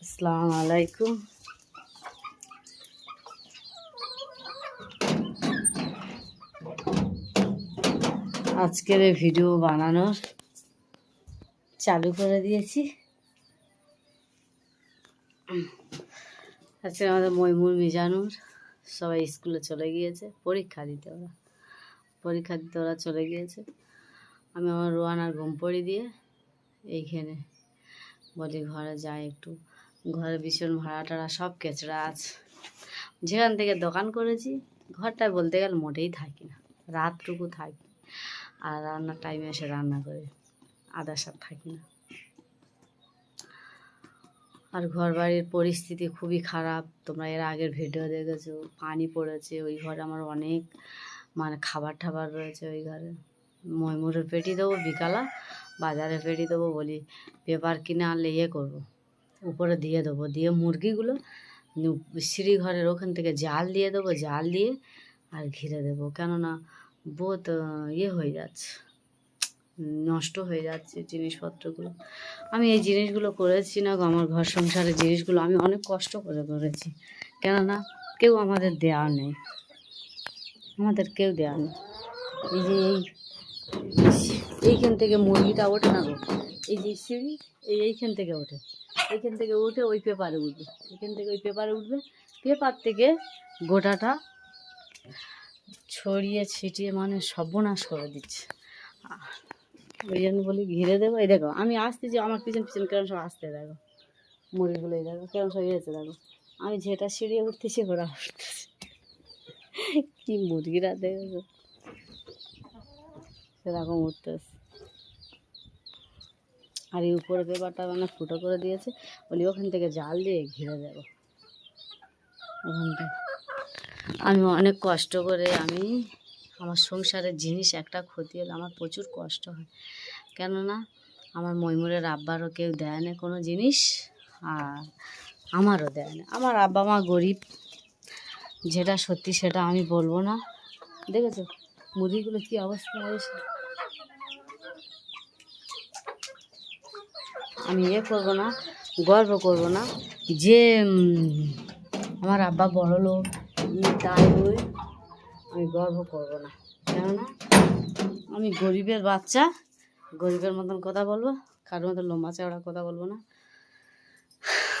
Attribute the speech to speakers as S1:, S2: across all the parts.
S1: আসসালামু আলাইকুম। আজকের এই ভিডিও বানানোর চালু করে দিয়েছি। আজকে আমাদের মইমুর মিজানুর সবাই স্কুলে চলে গিয়েছে পরীক্ষা দিতে। ওরা চলে গিয়েছে। আমি আমার রোয়ানার ঘুম পড়ি দিয়ে এইখানে বলি ঘরে যাই একটু। ঘরে ভীষণ ভাড়া টাড়া সব কেচড়া আছে। যেখান থেকে দোকান করেছি ঘরটায় বলতে গেলে মোটেই থাকি না, রাতটুকু থাকি আর রান্নার টাইমে এসে রান্না করি, আদার সাথে থাকি না। আর ঘর বাড়ির পরিস্থিতি খুবই খারাপ। তোমরা এর আগের ভিডিও দেখেছো, পানি পড়েছে ওই ঘরে। আমার অনেক খাবার টাবার রয়েছে ওই ঘরে। ময়মুরের পেটি দেবো বিকালা, বাজারে পেটি দেবো, বলি পেপার কিনে আনলে করবো, উপরে দিয়ে দেবো, দিয়ে মুরগিগুলো সিঁড়ি ঘরের ওখান থেকে জাল দিয়ে দেবো, জাল দিয়ে আর ঘিরে দেবো। কেননা বহুত হয়ে যাচ্ছে, নষ্ট হয়ে যাচ্ছে জিনিসপত্রগুলো। আমি এই জিনিসগুলো করেছি না গো, আমার ঘর সংসারের জিনিসগুলো আমি অনেক কষ্ট করে করেছি। কেননা কেউ আমাদের দেওয়া নেই, আমাদের কেউ দেওয়া নেই। এই যে এইখান থেকে মুরগিটা ওঠে না গো, এই যে সিঁড়ি এইখান থেকে ওঠে, এইখান থেকে উঠে ওই পেপারে উঠবে, এখান থেকে ওই পেপারে উঠবে, পেপার থেকে গোটাটা ছড়িয়ে ছিটিয়ে সর্বনাশ করে দিচ্ছে। ওই জন্য বলি ঘিরে দেবো। এই দেখো আমি আসতেছি, আমার পিছন পিছন কেরম সব আসতে দেখো, মুরগিগুলো এই দেখো কেরম সব এসে দেখো। আমি যেটা সিঁড়িয়ে উঠতেছি ওরা উঠতেছি। কি মুরগিরা দেখো সেরকম উঠতেছে। আর এই উপরে পেপারটা ফুটো করে দিয়েছে, বলি ওখান থেকে জাল দিয়ে ঘিরে দেবো। ওখান থেকে আমি অনেক কষ্ট করে আমার সংসারের জিনিস একটা ক্ষতি হলে আমার প্রচুর কষ্ট হয়। কেননা আমার ময়মুরের আব্বারও কেউ দেয় না কোনো জিনিস, আর আমারও দেয় না। আমার আব্বা মা গরিব, যেটা সত্যি সেটা আমি বলবো না। দেখেছো মুরগিগুলো কী অবস্থা হয়েছে। আমি করবো না, গর্ব করবো না যে আমার আব্বা বড় লোক, তাই বই আমি গর্ব করবো না। কেননা আমি গরিবের বাচ্চা, গরিবের মতন কথা বলবো, কারোর মতো লম্বা চওড়া কথা বলবো না।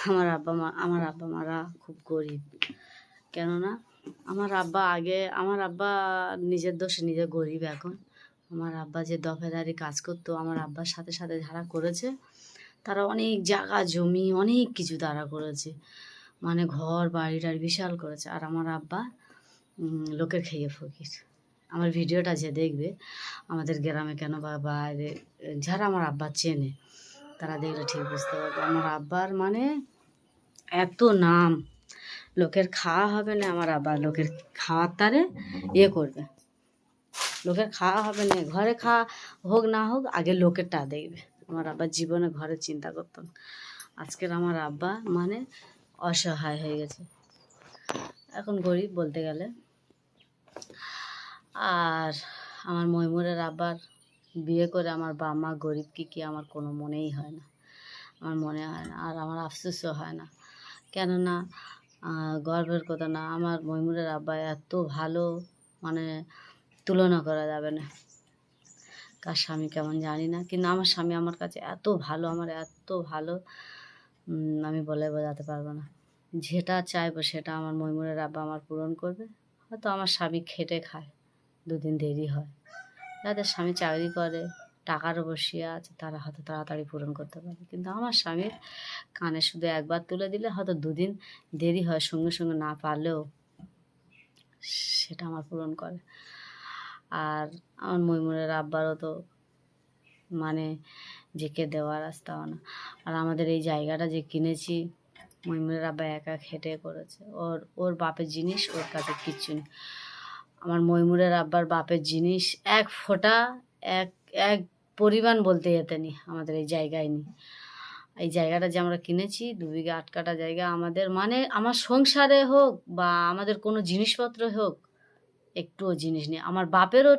S1: আমার আব্বা মারা খুব গরিব। কেননা আমার আব্বা নিজের দোষে নিজে গরিব। এখন আমার আব্বা যে দফেদারি কাজ করতো, আমার আব্বার সাথে সাথে যারা করেছে তারা অনেক জায়গা জমি অনেক কিছু তারা করেছে, ঘর বাড়ি টাড়ি বিশাল করেছে। আর আমার আব্বা লোকের খেয়ে ফকির। আমার ভিডিওটা যে দেখবে আমাদের গ্রামে কেন বা বাইরে যারা আমার আব্বা চেনে তারা দেখলে ঠিক বুঝতে পারবে। আমার আব্বার এত নাম, লোকের খাওয়া হবে না, আমার আব্বা লোকের খাওয়ার তারে করবে। লোকের খাওয়া হবে না, ঘরে খাওয়া হোক না হোক আগে লোকেরটা দেখবে। আমার আব্বার জীবনে ঘরে চিন্তা করতাম। আজকের আমার আব্বা অসহায় হয়ে গেছে, এখন গরিব বলতে গেলে। আর আমার ময়মুরের আব্বার বিয়ে করে আমার বাবা মা গরিব কি আমার কোনো মনেই হয় না, আমার মনে হয় না। আর আমার আফসোসও হয় না। কেননা গর্বের কথা না, আমার ময়মুরের আব্বা এত ভালো, তুলনা করা যাবে না। কার স্বামী কেমন জানি না, কিন্তু আমার স্বামী আমার কাছে এত ভালো, আমার এত ভালো আমি বলে বোঝাতে পারবো না। যেটা চাইবো সেটা আমার ময়মুরের আব্বা আমার পূরণ করবে। হয়তো আমার স্বামী খেটে খায়, দুদিন দেরি হয়। যাদের স্বামী চাকরি করে, টাকারও বসিয়ে আছে, তারা হয়তো তাড়াতাড়ি পূরণ করতে পারে। কিন্তু আমার স্বামীর কানে শুধু একবার তুলে দিলে হয়তো দুদিন দেরি হয়, সঙ্গে সঙ্গে না পারলেও সেটা আমার পূরণ করে। আর আমার ময়মুরের আব্বারও তো যেকে দেওয়ার রাস্তাও না। আর আমাদের এই জায়গাটা যে কিনেছি ময়মুরের আব্বা একা খেটে করেছে। ওর বাপের জিনিস ওর কাছে কিচ্ছু নেই। আমার ময়মুরের আব্বার বাপের জিনিস এক ফোঁটা এক পরিমাণ বলতে যেতে নি আমাদের এই জায়গায় নেই। এই জায়গাটা যে আমরা কিনেছি 2 বিঘা 8 কাঠা জায়গা, আমাদের আমার সংসারে হোক বা আমাদের কোনো জিনিসপত্র হোক একটুও জিনিস নেই। আমার বাপেরও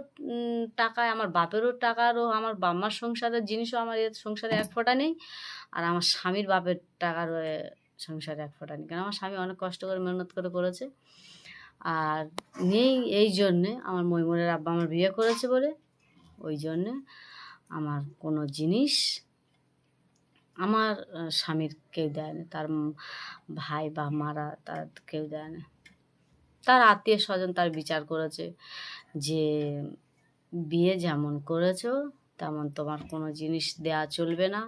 S1: টাকায়, আমার বাপেরও টাকারও, আমার বাম্মার সংসারের জিনিসও আমার সংসারে এক ফোঁটা নেই। আর আমার স্বামীর বাপের টাকারও সংসারে এক ফোঁটা নেই, কারণ আমার স্বামী অনেক কষ্ট করে মেহনত করে করেছে। আর নেই এই জন্যে আমার মৈমুনের আব্বা আমার বিয়ে করেছে বলে, ওই জন্যে আমার কোনো জিনিস আমার স্বামীর কেউ দেয় না, তার ভাই বা মারা তার কেউ দেয় না। তার আত্মীয় স্বজন তার বিচার করেছে যে বিয়ে যেমন করেছো তেমন তোমার কোনো জিনিস দেয়া চলবে না,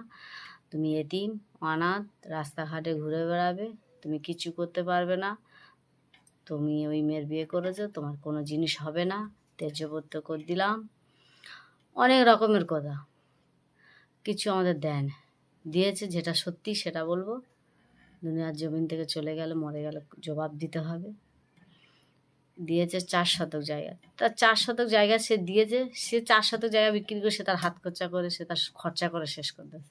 S1: তুমি এতিম অনাথ রাস্তাঘাটে ঘুরে বেড়াবে, তুমি কিছু করতে পারবে না, তুমি ওই মেয়ের বিয়ে করেছো, তোমার কোনো জিনিস হবে না, ত্যায্যপত্র করে দিলাম, অনেক রকমের কথা। কিছু আমাদের দেন দিয়েছে, যেটা সত্যি সেটা বলবো, দুনিয়ার জমিন থেকে চলে গেলে মরে গেলে জবাব দিতে হবে। দিয়েছে 4 শতক জায়গা, তার 4 শতক জায়গা সে দিয়েছে, সে 4 শতক জায়গা বিক্রি করে সে তার হাত খরচা করে, সে তার খরচা করে শেষ করে দেয়।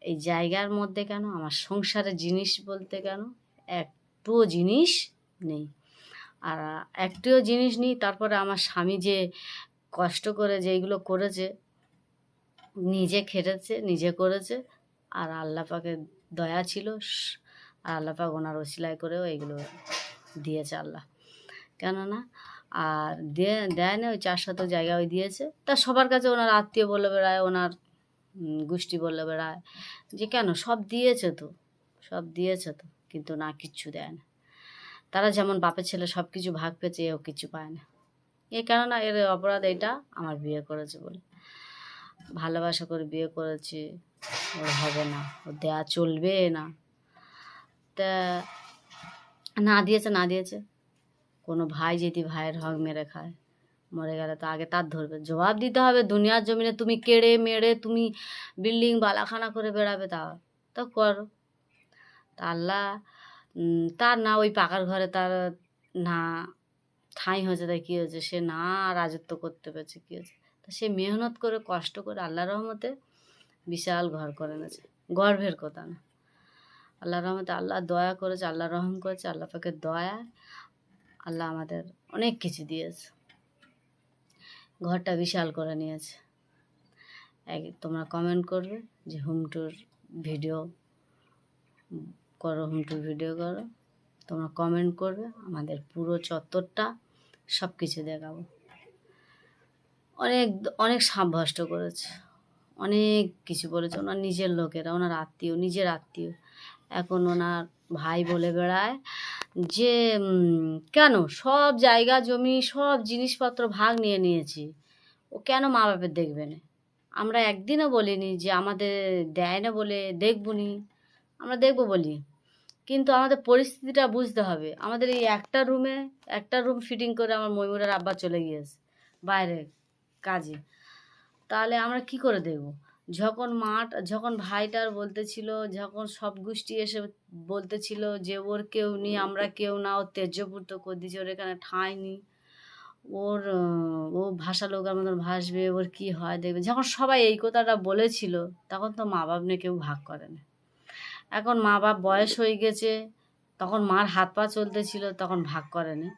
S1: এই জায়গার মধ্যে কেন আমার সংসারের জিনিস বলতে কেন একটুও জিনিস নেই, আর একটুও জিনিস নেই। তারপরে আমার স্বামী যে কষ্ট করে যেইগুলো করেছে, নিজে খেটেছে, নিজে করেছে, আর আল্লাহ পাকের দয়া ছিল, আর আল্লাহ পাক ওনার ওসিলায় করেও এইগুলো দিয়েছে আল্লাহ, কেননা আর দেয় না। ওই 4 শতক জায়গা ওই দিয়েছে, তা সবার কাছে ওনার আত্মীয় বলে বেড়ায়, ওনার গোষ্ঠী বলে বেড়ায় যে কেন সব দিয়েছে তো, সব দিয়েছে তো, কিন্তু না কিচ্ছু দেয় না। তারা যেমন বাপের ছেলে সব কিছু ভাগ পেয়েছে, এও কিছু পায় না। কেননা এর অপরাধ এটা আমার বিয়ে করেছে বলে, ভালোবাসা করে বিয়ে করেছে, ওর হবে না, ও দেয়া চলবে না। তা না দিয়েছে না দিয়েছে, কোনো ভাই যদি ভাইয়ের হক মেরে খায়, মরে গেলে তো আগে তার ধরবে, জবাব দিতে হবে। দুনিয়ার জমিনে তুমি কেড়ে মেরে তুমি বিল্ডিং বালাখানা করে বেড়াবে, তা করো। তা আল্লাহ তার না ওই পাকার ঘরে তার না ঠাঁই হয়েছে, তাই কী হয়েছে, সে না রাজত্ব করতে পেরেছে, কী হয়েছে, তা সে মেহনত করে কষ্ট করে আল্লাহ রহমতে বিশাল ঘর করে এনেছে, গর্বের কথা না। আল্লাহ রহমতে আল্লাহ দয়া করেছে, আল্লাহ রহম করেছে, আল্লাহ পাকের দয়া, আল্লাহ আমাদের অনেক কিছু দিয়েছে, ঘরটা বিশাল করে নিয়েছে। তোমরা কমেন্ট করবে যে হোম ট্যুর ভিডিও করো, হোম ট্যুর ভিডিও করো, তোমরা কমেন্ট করবে, আমাদের পুরো চত্বরটা সব কিছু দেখাবো। অনেক অনেক সাব্যস্ত করেছে, অনেক কিছু বলেছে, ওনার নিজের লোকেরা, ওনার আত্মীয়, নিজের আত্মীয়। এখন ওনার ভাই বলে বেড়ায় যে কেন সব জায়গা জমি সব জিনিসপত্র ভাগ নিয়ে নিয়েছি, ও কেন মা বাপের দেখবে না। আমরা একদিনও বলিনি যে আমাদের দেয় না বলে দেখবো নি, আমরা দেখবো বলি, কিন্তু আমাদের পরিস্থিতিটা বুঝতে হবে। আমাদের এই একটা রুম ফিটিং করে আমার ময়ূরের আব্বা চলে গিয়েছে বাইরে কাজে, তাহলে আমরা কি করে দেখব। যখন ভাইটার বলতেছিল, যখন সব গোষ্ঠী এসে বলতেছিল যে ওর কেউ নেই, আমরা কেউ না, ও ত্যায্যপূর্ত করে দিয়েছে, ওর এখানে ঠাঁই নেই, ও ভাষা লোকের মতন ভাসবে, ওর কি হয় দেখবে, যখন সবাই এই কথাটা বলেছিল, তখন তো মা বাপ নিয়ে কেউ ভাগ করে না। এখন মা বাপ বয়স হয়ে গেছে, তখন মার হাত পা চলতেছিল, তখন ভাগ করেনি।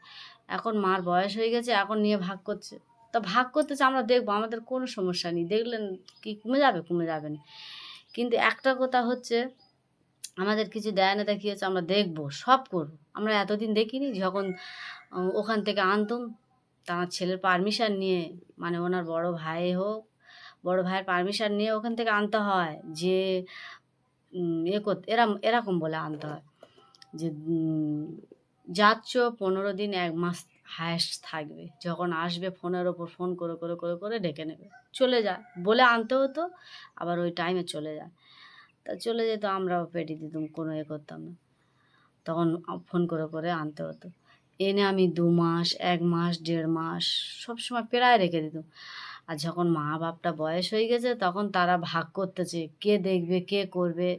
S1: এখন মার বয়স হয়ে গেছে, এখন নিয়ে ভাগ করছে, তা ভাগ করতেছে, আমরা দেখবো, আমাদের কোনো সমস্যা নেই, দেখলেন কি কমে যাবে না। কিন্তু একটা কথা হচ্ছে, আমাদের কিছু দেয় না, তা কী হচ্ছে, আমরা দেখবো, সব করবো। আমরা এতদিন দেখিনি, যখন ওখান থেকে আনতুম, তা আমার ছেলের পারমিশন নিয়ে, মানে ওনার বড় ভাইয়ের পারমিশন নিয়ে ওখান থেকে আনতে হয়, যে এরকম বলে আনতে হয় যে যাচ্ছ 15 দিন 1 মাস হায়েস্ট থাকবে, যখন আসবে ফোনের ওপর ফোন করে করে করে করে ডেকে নেবে, চলে যায় বলে আনতে হতো, আবার ওই টাইমে চলে যায়। তা চলে যেত, আমরাও পেটি দিতাম, কোনো করতাম না, তখন ফোন করে করে আনতে হতো। এনে আমি 2 মাস 1 মাস 1.5 মাস সবসময় প্রায় রেখে দিতাম। আর যখন মা বাপটা বয়স হয়ে গেছে, তখন তারা ভাগ করতেছে, কে দেখবে কে করবে,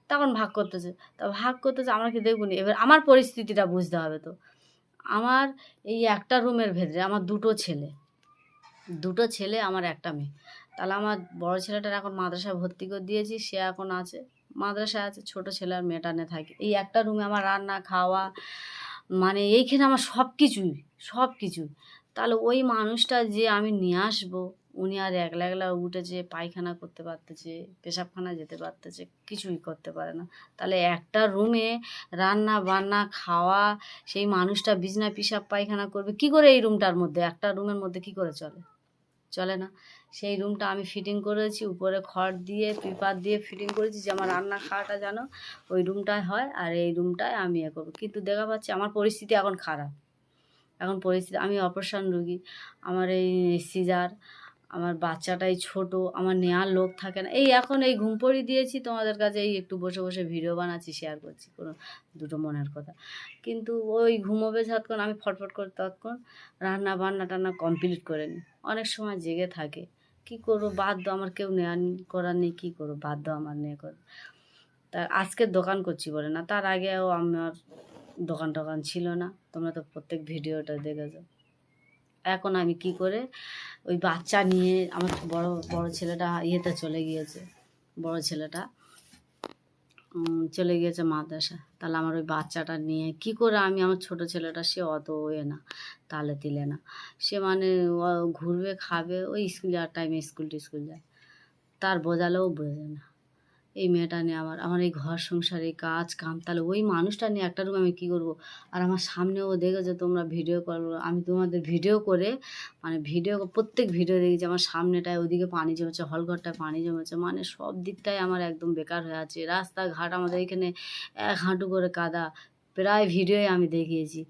S1: তখন ভাগ করতেছে। আমরা কি দেখব না। এবার আমার পরিস্থিতিটা বুঝতে হবে তো। আমার এই একটা রুমের ভেতরে আমার 2টো ছেলে, আমার একটা মেয়ে। তাহলে আমার বড় ছেলেটার এখন মাদ্রাসায় ভর্তি করে দিয়েছি, সে এখন আছে মাদ্রাসায় আছে, ছোটো ছেলে আর মেয়েটা নিয়ে থাকে। এই একটা রুমে আমার রান্না খাওয়া, মানে এইখানে আমার সব কিছুই। তাহলে ওই মানুষটা যে আমি নিয়ে আসবো, উনি আর একলা একলা উঠেছে, পায়খানা করতে পারতেছে, পেশাবখানা যেতে পারতেছে, কিছুই করতে পারে না। তাহলে একটা রুমে রান্না বান্না খাওয়া, সেই মানুষটা বিছনা পিসাব পায়খানা করবে কি করে? এই রুমটার মধ্যে, একটা রুমের মধ্যে কি করে চলে? চলে না। সেই রুমটা আমি ফিটিং করেছি, উপরে খড় দিয়ে পেপার দিয়ে ফিটিং করেছি যে আমার রান্না খাওয়াটা যেন ওই রুমটায় হয়, আর এই রুমটায় আমি করবো। কিন্তু দেখা পাচ্ছি আমার পরিস্থিতি এখন খারাপ। এখন পরিস্থিতি, আমি অপারেশন রুগী, আমার এই সিজার, আমার বাচ্চাটাই ছোট, আমার নেওয়ার লোক থাকে না। এই এখন এই ঘুম পড়িয়ে দিয়েছি তোমাদের কাছে, এই একটু বসে বসে ভিডিও বানাচ্ছি, শেয়ার করছি কোনো দুটো মনের কথা। কিন্তু ওই ঘুমোবে যতক্ষণ, আমি ফটফট করে ততক্ষণ রান্না বান্না টান্না কমপ্লিট করে নিই। অনেক সময় জেগে থাকে, কী করবো, বাধ্য, আমার কেউ নেওয়ার করার নেই, কী করবো, বাধ্য আমার নিয়ে করে। তা আজকের দোকান করছি বলে না, তার আগেও আমার দোকান টোকান ছিল না, তোমরা তো প্রত্যেক ভিডিওটা দেখেছো। এখন আমি কি করে ওই বাচ্চা নিয়ে, আমার বড় বড় ছেলেটা ইয়েতে চলে গিয়েছে, বড় ছেলেটা চলে গিয়েছে মাদ্রাসা। তাহলে আমার ওই বাচ্চাটা নিয়ে কি করে আমি, আমার ছোট ছেলেটা সে অত না, তালে তিলে না, সে মানে ঘুরবে খাবে, ওই স্কুল যাওয়ার টাইমে স্কুল টিস্কুল যায়, তার বোঝালেও বোঝে না। এই মেয়েটা নিয়ে আমার এই ঘর সংসার, এই কাজ কাম, তাহলে ওই মানুষটা নিয়ে একটা রুমে আমি কী করবো? আর আমার সামনেও দেখেছো তোমরা ভিডিও করো, আমি তোমাদের ভিডিও করে, মানে ভিডিও প্রত্যেক ভিডিও দেখেছি, আমার সামনেটায় ওদিকে পানি জমেছে, হলঘরটায় পানি জমেছে, মানে সব দিকটাই আমার একদম বেকার হয়ে আছে। রাস্তাঘাট আমাদের এখানে এক হাঁটু করে কাদা, প্রায় ভিডিওই আমি দেখিয়েছি।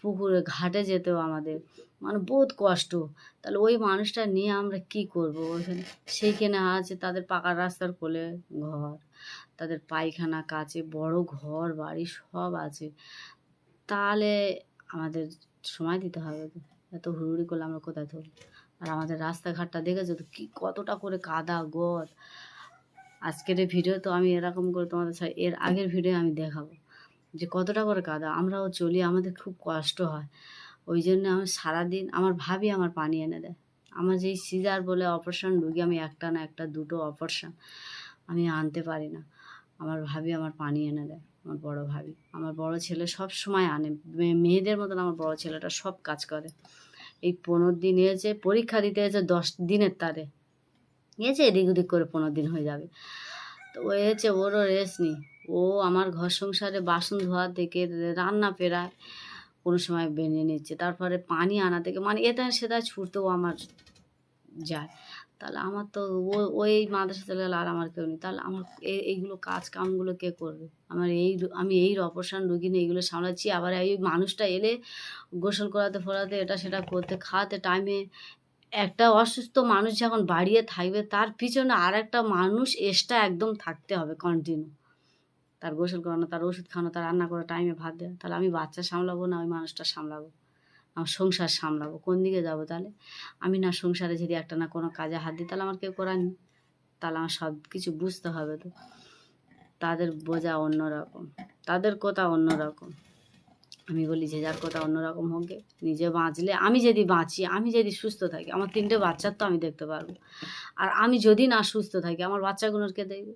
S1: পুকুরে ঘাটে যেতেও আমাদের মানে বহুত কষ্ট। তাহলে ওই মানুষটা নিয়ে আমরা কি করব? ওইখানে সেইখানে আছে তাদের পাকা রাস্তার কোলে ঘর, তাদের পায়খানা কাছে, বড় ঘর বাড়ি সব আছে। তাহলে আমাদের সময় দিতে হবে তো, এত হুড়ুড়ি করলে আমরা কোথায় ধরব? আর আমাদের রাস্তাঘাটটা দেখেছো তো কী কতটা করে কাদা গদ। আজকের এই ভিডিও তো আমি এরকম করে তোমাদের এর আগের ভিডিও আমি দেখাবো যে কতটা করে কাদা। আমরাও চলি, আমাদের খুব কষ্ট হয়। ওই জন্য আমি সারাদিন, আমার ভাবি আমার পানি এনে দেয়। আমার যেই সিজার বলে অপারেশন রুগী, আমি একটা না একটা দুটো অপারেশন আমি আনতে পারি না, আমার ভাবি আমার পানি এনে দেয়। আমার বড় ভাবি, আমার বড় ছেলে সব সময় আনে, মেয়েদের মতন আমার বড় ছেলেটা সব কাজ করে। এই 15 দিন এসেছে, পরীক্ষা দিতে এসেছে 10 দিনের তারে গিয়েছে, এদিক ওদিক করে 15 দিন হয়ে যাবে। তো ও এসেছে, ওরও রেস্ট নেই। ও আমার ঘর সংসারে বাসন ধোয়া থেকে রান্না পেরায় কোনো সময় বেরিয়ে নিচ্ছে, তারপরে পানি আনা থেকে, মানে এটা সেটা ছুটতেও আমার যায়। তাহলে আমার তো ওই মাদ্রাসা চলে গেলে আর আমার কেউ নেই, তাহলে আমার এইগুলো কাজ কামগুলো কে করবে? আমি এই অপারেশন রুগী নিয়ে এইগুলো সামলাচ্ছি, আবার এই মানুষটা এলে গোসল করাতে ফোরাতে, এটা সেটা করতে, খাওয়াতে টাইমে। একটা অসুস্থ মানুষ যখন বাড়িয়ে থাকবে, তার পিছনে আর একটা মানুষ এক্সট্রা একদম থাকতে হবে কন্টিনিউ, তার গোসল করানো, তার ওষুধ খাওয়ানো, তার রান্না করা, টাইমে ভাত দেওয়া। তাহলে আমি বাচ্চা সামলাবো না ওই মানুষটা সামলাবো? আমার সংসার সামলাবো, কোন দিকে যাবো তাহলে? আমি না সংসারে যদি একটা না কোনো কাজে হাত দিই, তাহলে আমার কেউ করার নেই, তাহলে আমার সব কিছু বুঝতে হবে তো। তাদের বোঝা অন্যরকম, তাদের কথা অন্যরকম। আমি বলি যে যার কথা অন্যরকম হোক গে, নিজে বাঁচলে, আমি যদি বাঁচি, আমি যদি সুস্থ থাকি, আমার 3টে বাচ্চার তো আমি দেখতে পারবো। আর আমি যদি না সুস্থ থাকি, আমার বাচ্চাগুলোর কে দেখবে?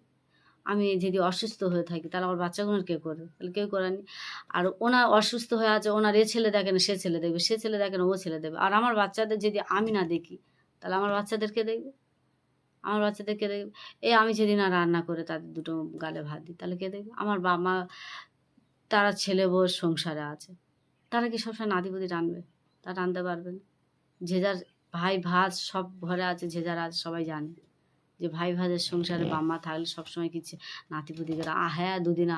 S1: আমি যদি অসুস্থ হয়ে থাকি, তাহলে আমার বাচ্চাগুলোর কে করবে? তাহলে কেউ করেনি। আর ওনার অসুস্থ হয়ে আছে, ওনার এ ছেলে দেখে না, সে ছেলে দেখবে, সে ছেলে দেখে না, ও ছেলে দেখবে। আর আমার বাচ্চাদের যদি আমি না দেখি, তাহলে আমার বাচ্চাদেরকে দেখবে? আমার বাচ্চাদেরকে দেখবে? আমি যদি না রান্না করে তাদের দুটো গালে ভাত দিই, তাহলে কে দেখবে? আমার বাবা মা, তারা ছেলে বউ সংসারে আছে, তারা কি সবসময় নাতিপুতি রাঁধবে? তারা রাঁধতে পারবে না। যে যার ভাই ভাত সব ঘরে আছে, যে যার আছে সবাই জানে যে ভাই ভাজের সংসারে বাম্মা থাকলে সবসময় কিছু নাতিপুতিকে হ্যাঁ, দুদিন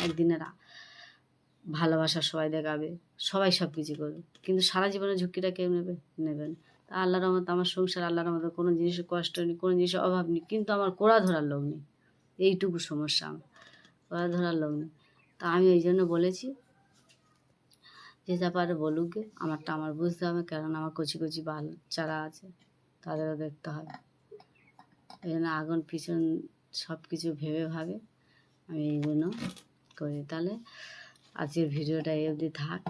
S1: একদিনের ভালোবাসা সবাই দেখাবে, সবাই সব কিছু করবে, কিন্তু সারা জীবনের ঝুঁকিটা কেউ নেবেন। তা আল্লাহর রহমতে আমার সংসার, আল্লাহর রহমতে কোনো জিনিসের কষ্ট নেই, কোনো জিনিসের অভাব নেই, কিন্তু আমার কোড়া ধরার লোক নেই। এইটুকু সমস্যা, আমার কোড়া ধরার লোক নেই। তা আমি ওই জন্য বলেছি, যে যা পারে বলুক গে, আমারটা আমার বুঝতে হবে, কারণ আমার কচি কচি বাচ্চারা আছে, তাদেরও দেখতে হবে। এই জন্য আগুন পিছন সব কিছু ভেবে ভাবে আমি এইগুলো করি। তাহলে আজকের ভিডিওটা এই অবধি থাক,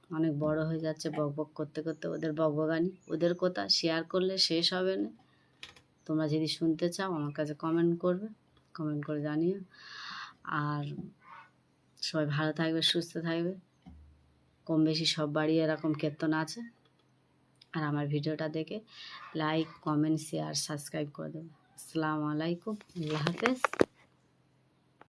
S1: অনেক বড় হয়ে যাচ্ছে, বকবক করতে করতে ওদের বকবকানি, ওদের কথা শেয়ার করলে শেষ হবে না। তোমরা যদি শুনতে চাও আমার কাছে কমেন্ট করবে, কমেন্ট করে জানিও। আর সবাই ভালো থাকবে, সুস্থ থাকবে। কম বেশি সব বাড়ি এরকম কীর্তন আছে, আর আমার ভিডিওটা দেখে লাইক, কমেন্ট, শেয়ার, সাবস্ক্রাইব করে দেবেন। আসসালামু আলাইকুম, আল্লাহ হাফেজ।